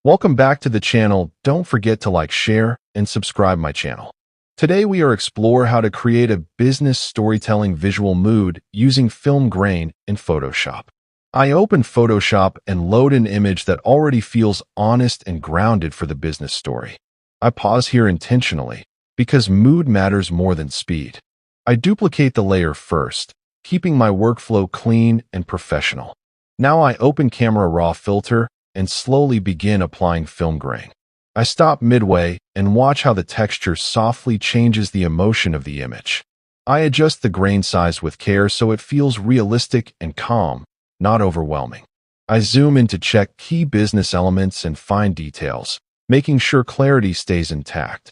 Welcome back to the channel. Don't forget to like, share, and subscribe my channel. Today we are explore how to create a business storytelling visual mood using film grain in Photoshop. I open Photoshop and load an image that already feels honest and grounded for the business story. I pause here intentionally because mood matters more than speed. I duplicate the layer first, keeping my workflow clean and professional. Now I open Camera Raw filter and slowly begin applying film grain. I stop midway and watch how the texture softly changes the emotion of the image. I adjust the grain size with care so it feels realistic and calm, not overwhelming. I zoom in to check key business elements and fine details, making sure clarity stays intact.